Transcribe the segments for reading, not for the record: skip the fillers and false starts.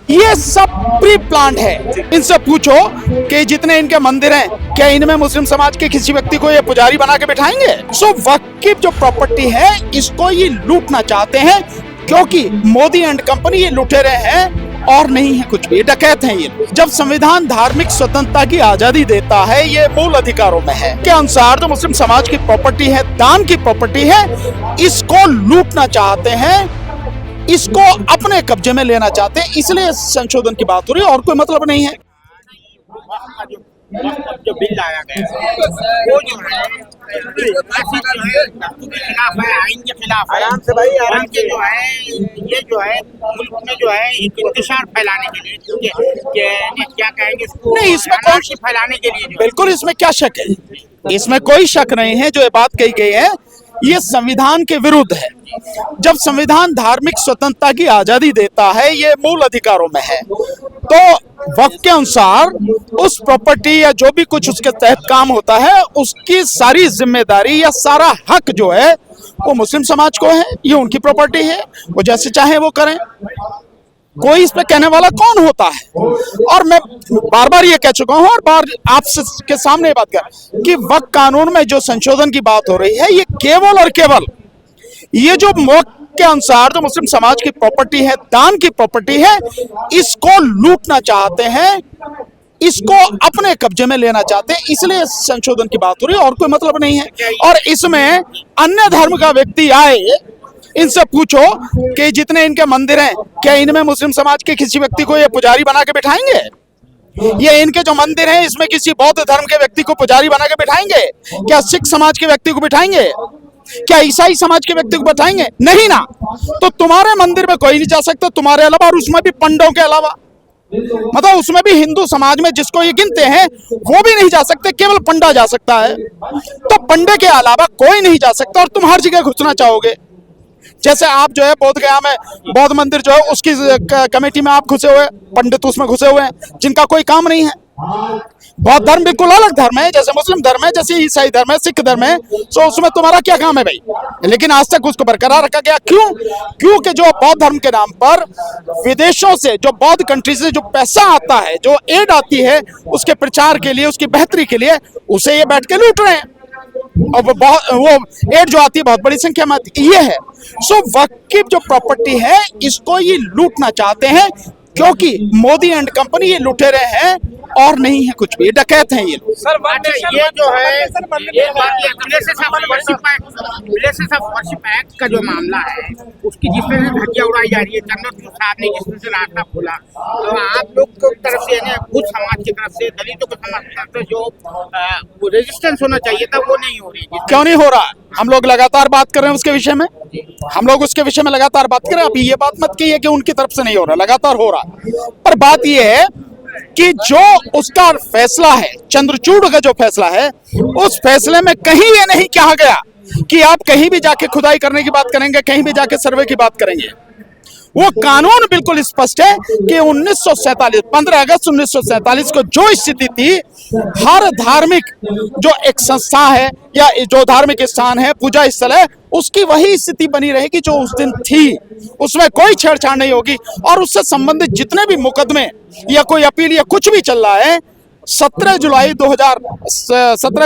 ये सब pre planned है। इनसे पूछो कि जितने इनके मंदिर हैं, क्या इनमें मुस्लिम समाज के किसी व्यक्ति को ये पुजारी बना के बिठाएंगे? सो वक्फ की जो प्रॉपर्टी है इसको ये लूटना चाहते हैं, क्योंकि मोदी एंड कंपनी ये लुटेरे हैं और नहीं है कुछ भी, डकैत हैं ये। जब संविधान धार्मिक स्वतंत्रता की आजादी देता है, ये मूल अधिकारों में है के अनुसार जो मुस्लिम समाज की प्रॉपर्टी है, दान की प्रॉपर्टी है, इसको लूटना चाहते हैं, इसको अपने कब्जे में लेना चाहते हैं, इसलिए संशोधन की बात हो रही है और कोई मतलब नहीं है। जो बिल लाया गया वो जो है के खिलाफ है, आइन के खिलाफ है। आराम से भाई, आराम से जो है ये जो है मुल्क में जो है इंतशार फैलाने के लिए क्या कहेंगे इसको, नहीं इसमें कौन सी फैलाने के लिए बिल्कुल इसमें क्या शक है, इसमें कोई शक नहीं है। जो ये बात कही गई है ये संविधान के विरुद्ध है। जब संविधान धार्मिक स्वतंत्रता की आजादी देता है, ये मूल अधिकारों में है, तो वक्त के अनुसार उस प्रॉपर्टी या जो भी कुछ उसके तहत काम होता है, उसकी सारी जिम्मेदारी या सारा हक जो है वो मुस्लिम समाज को है। ये उनकी प्रॉपर्टी है, वो जैसे चाहे वो करें, कोई इस पे कहने वाला कौन होता है। और मैं बार बार ये कह चुका हूं और बार आपसे के सामने बात कर कि वक्फ कानून में जो संशोधन की बात हो रही है, ये केवल और केवल ये जो वक्फ के अनुसार जो मुस्लिम समाज की प्रॉपर्टी है, दान की प्रॉपर्टी है, इसको लूटना चाहते हैं, इसको अपने कब्जे में लेना चाहते हैं, इसलिए संशोधन की बात हो रही है और कोई मतलब नहीं है। और इसमें अन्य धर्म का व्यक्ति आए, इनसे पूछो कि जितने इनके मंदिर हैं, क्या इनमें मुस्लिम समाज के किसी व्यक्ति को ये पुजारी बना के बिठाएंगे? ये इनके जो मंदिर हैं इसमें किसी बौद्ध धर्म के व्यक्ति को पुजारी बना के बिठाएंगे? क्या सिख समाज के व्यक्ति को बिठाएंगे? क्या ईसाई समाज के व्यक्ति को बिठाएंगे? नहीं ना। तो तुम्हारे मंदिर में कोई नहीं जा सकता तुम्हारे अलावा, और उसमें भी पंडों के अलावा, मतलब उसमें भी हिंदू समाज में जिसको ये गिनते हैं वो भी नहीं जा सकते, केवल पंडा जा सकता है। तो पंडे के अलावा कोई नहीं जा सकता और तुम हर जगह घुसना चाहोगे। जैसे आप जो है बोध गया में बौद्ध मंदिर जो है उसकी कमेटी में आप घुसे हुए, पंडित उसमें घुसे हुए हैं जिनका कोई काम नहीं है। बौद्ध धर्म बिल्कुल अलग धर्म है, जैसे मुस्लिम धर्म है, जैसे ईसाई धर्म है, सिख धर्म है, तो उसमें तुम्हारा क्या काम है भाई? लेकिन आज तक उसको बरकरार रखा गया। क्यों? क्योंकि जो बौद्ध धर्म के नाम पर विदेशों से, जो बौद्ध कंट्री से जो पैसा आता है, जो एड आती है उसके प्रचार के लिए, उसकी बेहतरी के लिए, उसे ये बैठ के लूट रहे हैं। और वो एड जो आती है बहुत बड़ी संख्या में ये है। सो वक्फ की जो प्रॉपर्टी है इसको ये लूटना चाहते हैं, क्योंकि मोदी एंड कंपनी ये लुटेरे हैं और नहीं है कुछ भी, डकैत हैं ये। सर ये जो है प्लेसेस ऑफ वर्शिप एक्ट का जो मामला है उसकी जिसमें से धज्जियां उड़ाई जा रही है, जन्नत प्रसाद ने जिसमें से रास्ता खोला, तो आप लोग की तरफ से कुछ समाज की तरफ से, दलितों की समाज की तरफ से जो रेजिस्टेंस होना चाहिए था वो नहीं हो रही। क्यों नहीं हो रहा? हम लोग लगातार बात कर रहे हैं उसके विषय में, हम लोग उसके विषय में लगातार बात कर रहे हैं। अभी ये बात मत कहिए कि उनकी तरफ से नहीं हो रहा, लगातार हो रहा। पर बात ये है कि जो उसका फैसला है, चंद्रचूड़ का जो फैसला है, उस फैसले में कहीं ये नहीं कहा गया कि आप कहीं भी जाके खुदाई करने की बात करेंगे, कहीं भी जाके सर्वे की बात करेंगे। वो कानून बिल्कुल स्पष्ट है कि 1947 15 अगस्त 1947 को जो स्थिति थी, हर धार्मिक जो एक संस्था है या जो धार्मिक स्थान है, पूजा स्थल है, उसकी वही स्थिति बनी रहेगी जो उस दिन थी। उसमें कोई छेड़छाड़ नहीं होगी। और उससे संबंधित जितने भी मुकदमे या कोई अपील या कुछ भी चल रहा है, 17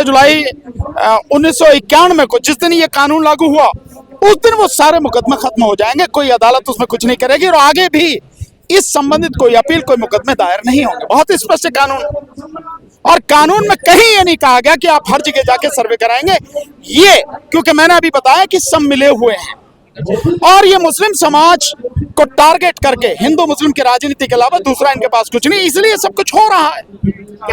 जुलाई 1991 को जिस दिन ये कानून लागू हुआ, उस दिन वो सारे मुकदमे खत्म हो जाएंगे। कोई अदालत उसमें कुछ नहीं करेगी और आगे भी इस संबंधित कोई अपील, कोई मुकदमे दायर नहीं होंगे। बहुत स्पष्ट है कानून। और कानून में कहीं ये नहीं कहा गया कि आप हर जगह जाके सर्वे कराएंगे। ये क्योंकि मैंने अभी बताया कि सब मिले हुए हैं और ये मुस्लिम समाज को टारगेट करके, हिंदू मुस्लिम की राजनीति के अलावा दूसरा इनके पास कुछ नहीं, इसलिए सब कुछ हो रहा है,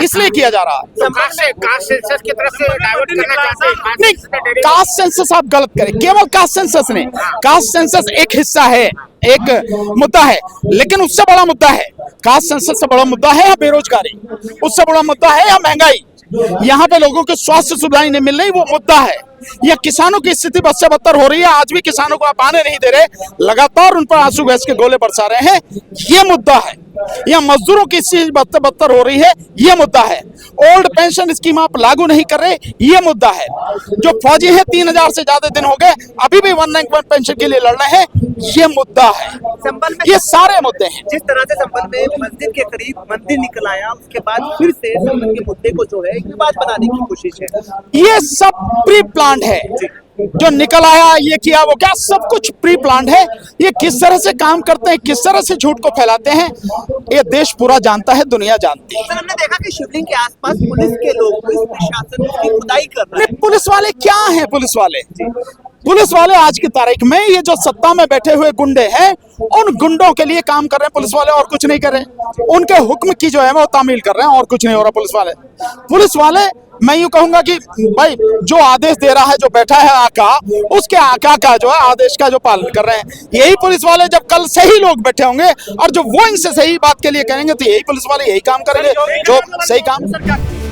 इसलिए किया जा रहा है। कास्ट सेंसस की तरफ से डाइवर्ट करना चाहते हैं। नहीं, कास्ट सेंसस आप गलत करें, केवल कास्ट सेंसस नहीं। कास्ट सेंसस एक हिस्सा है, एक मुद्दा है, लेकिन उससे बड़ा मुद्दा है, कास्ट सेंसस से बड़ा मुद्दा है या बेरोजगारी, उससे बड़ा मुद्दा है या महंगाई, यहाँ पे लोगों को स्वास्थ्य सुविधाएं नहीं मिल रही, वो मुद्दा है। या किसानों की स्थिति बद से बदतर हो रही है, आज भी किसानों को आप आने नहीं दे रहे, लगातार उन पर आंसू गैस के गोले बरसा रहे हैं, ये मुद्दा है। या मजदूरों की चीज बदतर हो रही है, ये मुद्दा है। ओल्ड पेंशन स्कीम आप लागू नहीं कर रहे, ये मुद्दा है। जो फौजी है 3000 से ज्यादा दिन हो गए, अभी भी 191 पेंशन के लिए लड़ रहे हैं, ये मुद्दा है। संबल में ये सारे मुद्दे हैं। जिस तरह से संबल में मस्जिद के करीब मंदिर निकल आया, उसके बाद फिर से संबल के मुद्दे को जो है विवाद बनाने की कोशिश है। ये सब प्री प्लान है। जो निकल आया, ये किया, वो क्या, सब कुछ प्री प्लान है। ये किस तरह से काम करते हैं, किस तरह से झूठ को फैलाते हैं, ये देश पूरा जानता है, दुनिया जानती है। सर, हमने देखा कि शिवलिंग के आसपास पुलिस के लोग, पुलिस प्रशासन उसकी खुदाई कर रहे हैं। पुलिस वाले क्या हैं? पुलिस वाले आज की तारीख में ये जो सत्ता में बैठे हुए गुंडे हैं, उन गुंडों के लिए काम कर रहे हैं पुलिस वाले, और कुछ नहीं कर रहे। उनके हुक्म की जो है वो तामील कर रहे हैं, और कुछ नहीं हो रहा। पुलिस वाले मैं यूं कहूंगा कि भाई जो आदेश दे रहा है, जो बैठा है आका, उसके आका का जो है आदेश का जो पालन कर रहे हैं। यही पुलिस वाले जब कल सही लोग बैठे होंगे और जो वो इनसे सही बात के लिए कहेंगे, तो यही पुलिस वाले यही काम करेंगे जो सही काम।